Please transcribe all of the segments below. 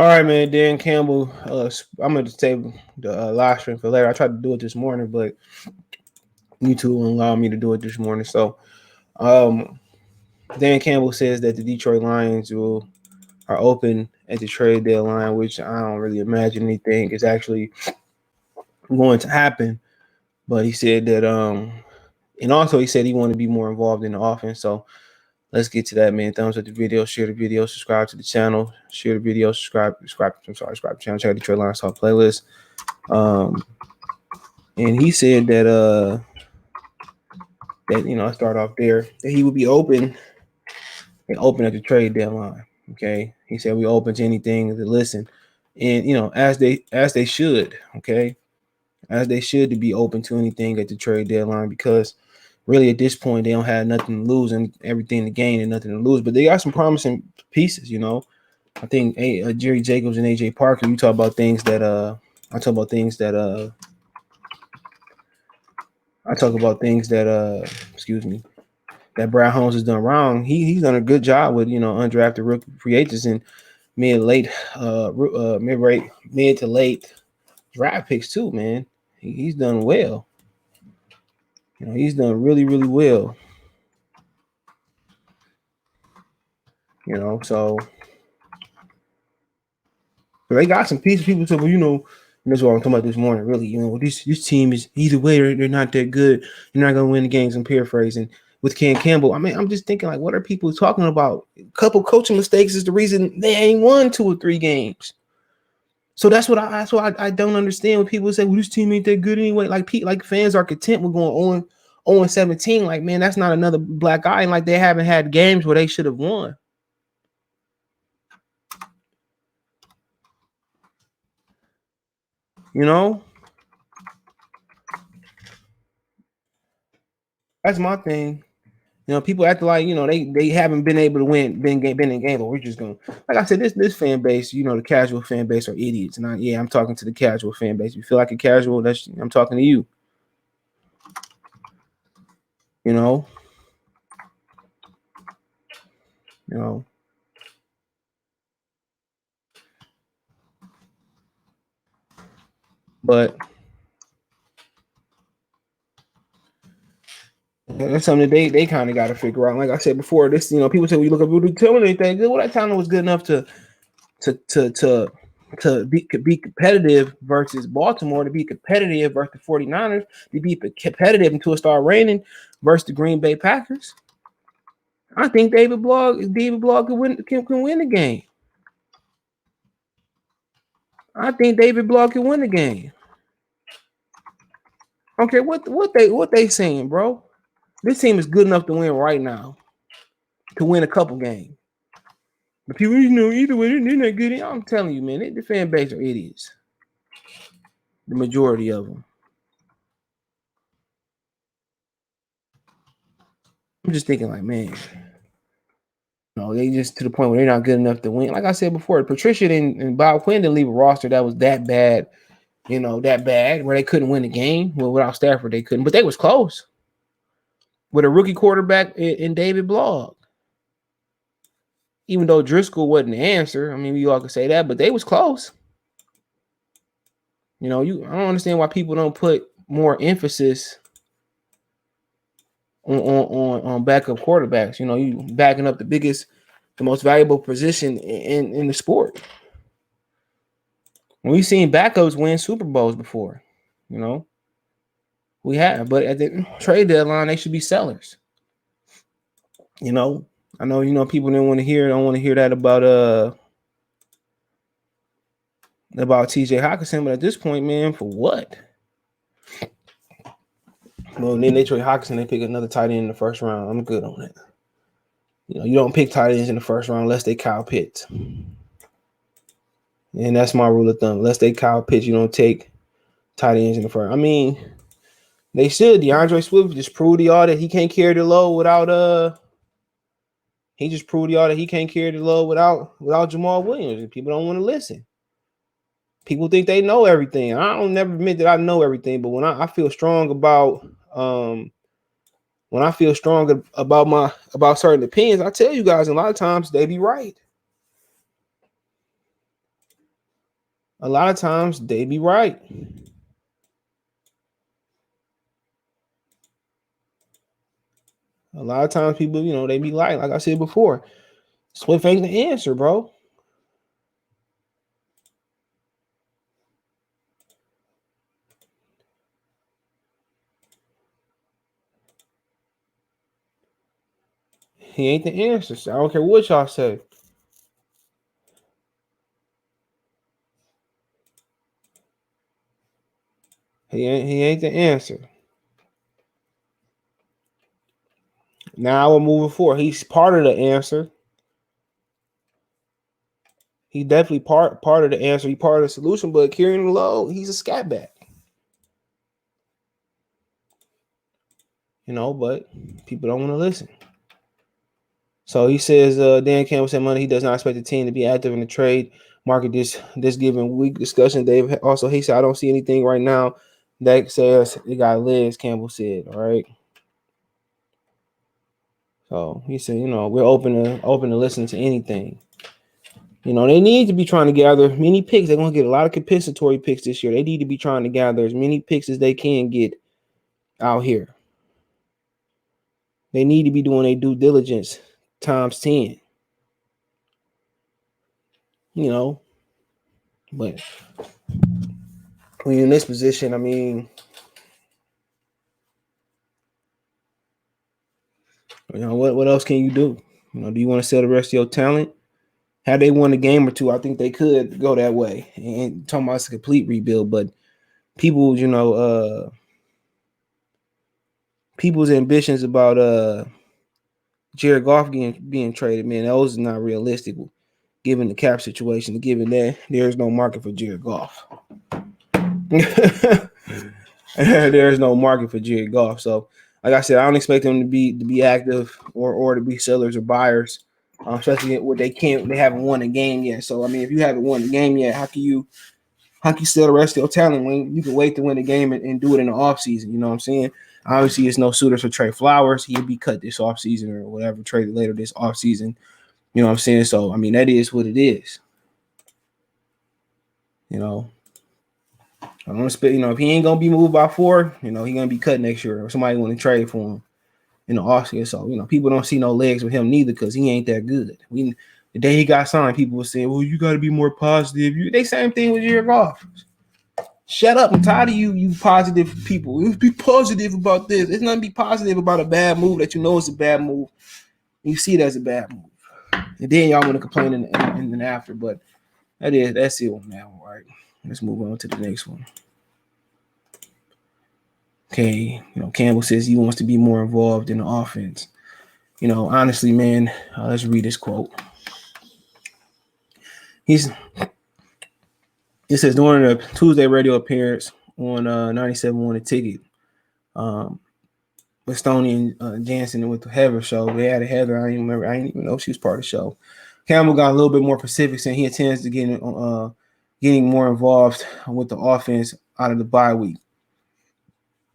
All right, man. Dan Campbell. I'm gonna save the live stream for later. I tried to do it this morning, but YouTube won't allow me to do it this morning. So, um, Dan Campbell says that the Detroit Lions are open at the trade deadline, which I don't really imagine anything is actually going to happen. But he said that and also he said he wanted to be more involved in the offense. So let's get to that, man. Thumbs up the video, share the video, subscribe to the channel, share the video, subscribe to the channel, check out Detroit Lions Talk playlist. Um, and he said that I start off there that he would be open at the trade deadline. Okay, he said we open to anything to listen, and as they should. Okay, as they should to be open to anything at the trade deadline because really at this point they don't have nothing to lose and everything to gain and nothing to lose. But they got some promising pieces. I think Jerry Jacobs and AJ Parker. You talk about things that I talk about things that excuse me, that Brad Holmes has done wrong. He's done a good job with undrafted rookie free agents and mid to late draft picks too. Man, he's done well. He's done really really well. So they got some pieces. People say, well, that's what I'm talking about this morning. Really, this team is either way they're not that good. You're not gonna win the games. I'm paraphrasing with Ken Campbell. I mean, I'm just thinking like, what are people talking about? A couple coaching mistakes is the reason they ain't won 2 or 3 games. So that's what I don't understand when people say, well, this team ain't that good anyway. Like fans are content with going 0-17. Like, man, that's not another black eye. And like they haven't had games where they should have won. That's my thing. People act like they haven't been able to been in games, but we're just going. Like I said, this fan base, the casual fan base are idiots, and I'm talking to the casual fan base. If you feel like a casual, I'm talking to you. You know, you know. But that's something that they kind of got to figure out. Like I said before, this people say, well, you look up, well, tell me anything. Well, that talent was good enough to be competitive versus Baltimore, to be competitive versus the 49ers, to be competitive until it start raining versus the Green Bay Packers. I think David Blog can win the game. I think David Blog can win the game. Okay, what they saying, bro? This team is good enough to win right now, to win a couple games. But people, either way, they're not good. I'm telling you, man, the fan base are idiots. The majority of them. I'm just thinking, like, man, they just to the point where they're not good enough to win. Like I said before, Patricia and Bob Quinn didn't leave a roster that was that bad, that bad where they couldn't win the game. Well, without Stafford, they couldn't, but they was close with a rookie quarterback in David Blog. Even though Driscoll wasn't the answer, I mean, you all could say that, but they was close. I don't understand why people don't put more emphasis on backup quarterbacks. You backing up the most valuable position in the sport. We've seen backups win Super Bowls before. We have, but at the trade deadline, they should be sellers. I know people don't want to hear that about TJ Hockenson, but at this point, man, for what? Well, then they trade Hockenson, they pick another tight end in the first round. I'm good on that. You don't pick tight ends in the first round unless they Kyle Pitts. And that's my rule of thumb. Unless they Kyle Pitts, you don't take tight ends in the first. I mean, they should. DeAndre Swift just proved to y'all that he can't carry the load without he just proved to y'all that he can't carry the load without Jamal Williams. And people don't want to listen. People think they know everything. I don't never admit that I know everything, but when I feel strong about about certain opinions, I tell you guys, and a lot of times they be right. A lot of times they be right. A lot of times people, they be like I said before, Swift ain't the answer, bro. He ain't the answer. So I don't care what y'all say. He ain't the answer. Now we're moving forward. He's part of the answer. He definitely part of the answer. He part of the solution. But carrying low, he's a scat back. But people don't want to listen. So he says, Dan Campbell said Monday he does not expect the team to be active in the trade market this given week. Discussion. Dave also he said I don't see anything right now that says it got legs. Campbell said, all right. So he said, we're open to listen to anything. They need to be trying to gather many picks. They're going to get a lot of compensatory picks this year. They need to be trying to gather as many picks as they can get out here. They need to be doing their due diligence times 10. But when you're in this position, I mean, what else can you do? Do you want to sell the rest of your talent? Had they won a game or two, I think they could go that way. And talking about it's a complete rebuild, but people, people's ambitions about Jared Goff being traded, man, those is not realistic given the cap situation, given that there's no market for Jared Goff. There's no market for Jared Goff. So, like I said, I don't expect them to be active or to be sellers or buyers, especially what they haven't won a game yet. So, I mean, if you haven't won a game yet, how can you sell the rest of your talent when you can wait to win the game and do it in the offseason? You know what I'm saying? Obviously, it's no suitors for Trey Flowers. He'll be cut this offseason or whatever, traded later this offseason. You know what I'm saying? So, I mean, that is what it is. I don't expect, if he ain't gonna be moved by 4, he gonna be cut next year, or somebody want to trade for him in the offseason. So, people don't see no legs with him neither because he ain't that good. The day he got signed, people were saying, "Well, you got to be more positive." They same thing with Jared Goff. Shut up! I'm tired of you positive people. Let's be positive about this. There's nothing to be positive about a bad move that you know is a bad move. You see it as a bad move, and then y'all want to complain in after. But that's it on that one, right? Let's move on to the next one. Okay, Campbell says he wants to be more involved in the offense. Honestly, man, let's read this quote. It says during a Tuesday radio appearance on 97.1 The Ticket, with Stoney and Jansen with the Heather show. They had a Heather. I didn't even know she was part of the show. Campbell got a little bit more specific, saying he intends to getting more involved with the offense out of the bye week.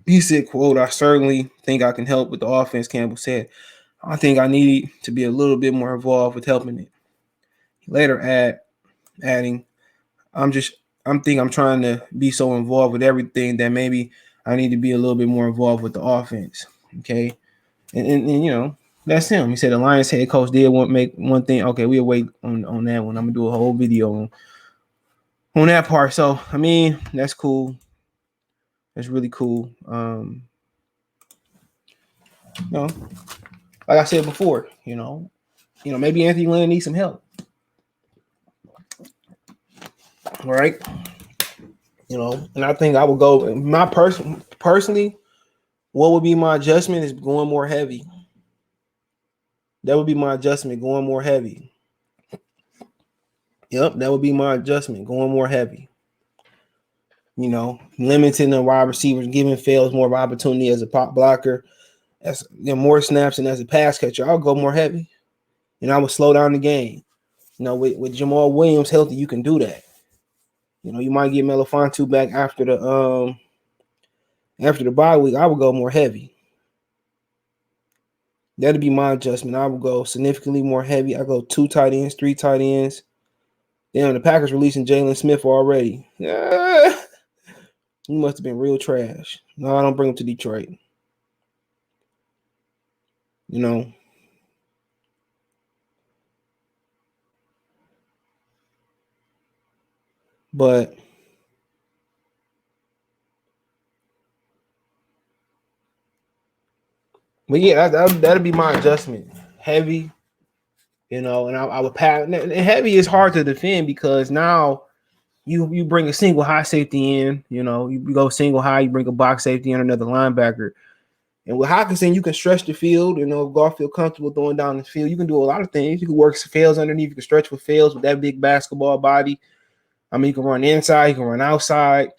He said, quote, "I certainly think I can help with the offense," Campbell said. "I think I need to be a little bit more involved with helping it." He later adding, I'm trying to be so involved with everything that maybe I need to be a little bit more involved with the offense." Okay. And that's him. He said the Lions head coach did make one thing. Okay, we'll wait on that one. I'm gonna do a whole video on that part. So I mean, that's cool. That's really cool. Like I said before, maybe Anthony Lynn needs some help. All right. And I think I would go personally, what would be my adjustment is going more heavy. That would be my adjustment, going more heavy. Yep, that would be my adjustment, going more heavy. Limiting the wide receivers, giving Fields more opportunity as a pop blocker, as more snaps, and as a pass catcher. I'll go more heavy, and I would slow down the game. With Jamal Williams healthy, you can do that. You might get Melifonte back after the bye week. I would go more heavy. That'd be my adjustment. I would go significantly more heavy. I go 2 tight ends, 3 tight ends. Damn, the Packers releasing Jalen Smith already. Yeah. You must have been real trash. No, I don't bring him to Detroit. You know. But yeah, that'd be my adjustment. Heavy, and I would pass. And heavy is hard to defend because now you bring a single high safety in. You go single high, you bring a box safety in, another linebacker. And with Hawkinson, you can stretch the field. Golf feel comfortable throwing down the field. You can do a lot of things. You can work fails underneath. You can stretch with fails with that big basketball body. I mean, you can run inside. You can run outside.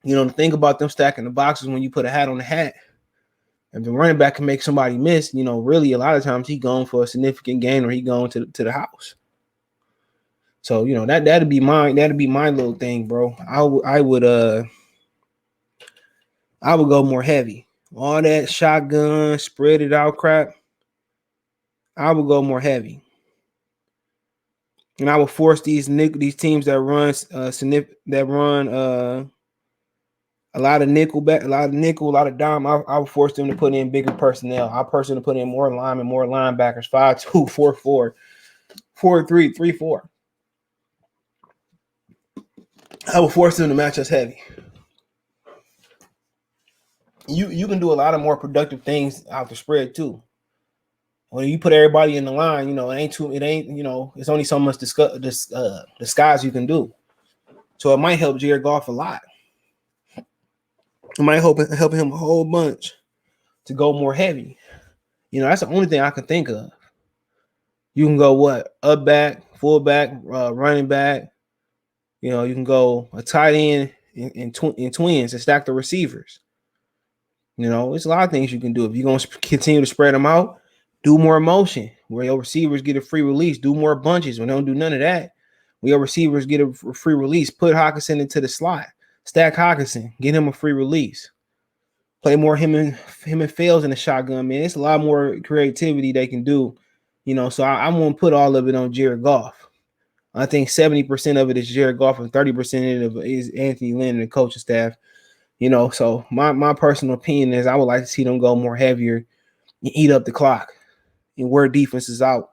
The thing about them stacking the boxes when you put a hat on the hat. If the running back can make somebody miss, really a lot of times he going for a significant gain or he going to the house. So that'd be my little thing, bro. I would go more heavy. All that shotgun, spread it out crap. I would go more heavy, and I would force these teams that run a lot of nickel back, a lot of dime. I would force them to put in bigger personnel. I personally put in more linemen, more linebackers, 5-2, 4-4, 4-3, 3-4. I would force them to match us heavy. You can do a lot of more productive things out the spread too. When you put everybody in the line, it's only so much disguise you can do. So it might help Jared Goff a lot. It might help him a whole bunch to go more heavy. That's the only thing I can think of. You can go up back, full back, running back. You can go a tight end in twins and stack the receivers. It's a lot of things you can do. If you're going to continue to spread them out, do more motion where your receivers get a free release. Do more bunches. When they don't do none of that, when your receivers get a free release, put Hawkinson into the slot. Stack Hawkinson. Get him a free release. Play more him and Fails in the shotgun, man. It's a lot more creativity they can do. So I won't put all of it on Jared Goff. I think 70% of it is Jared Goff and 30% of it is Anthony Lynn and the coaching staff. So my personal opinion is I would like to see them go more heavier, eat up the clock, and wear defenses out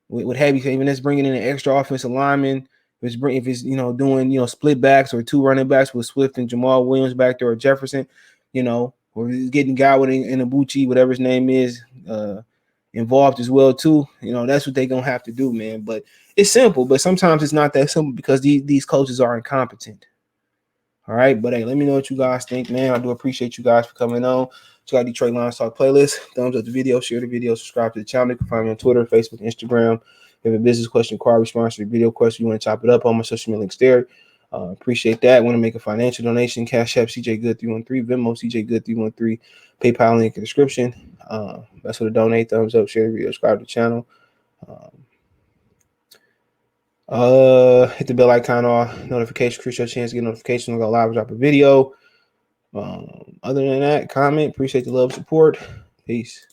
with heavy. Even that's bringing in an extra offensive lineman. If it's doing split backs or two running backs with Swift and Jamal Williams back there or Jefferson, or getting Godwin and Abuchi, whatever his name is, involved as well too. That's what they're gonna have to do, man. But it's simple, but sometimes it's not that simple because these coaches are incompetent. All right, but hey, let me know what you guys think, man. I do appreciate you guys for coming on. Check out Detroit Lions Talk playlist. Thumbs up the video, share the video, subscribe to the channel. You can find me on Twitter, Facebook, Instagram. If you have a business question, inquiry, response to a video question, you want to chop it up on my social media links there. Appreciate that. Want to make a financial donation? Cash App CJ Good 313, Venmo CJ Good 313, PayPal link in the description. That's what to donate. Thumbs up, share the video, subscribe to the channel. Hit the bell icon on notification. Increase your chance to get notifications when I go live or drop a video. Other than that, comment. Appreciate the love, support. Peace.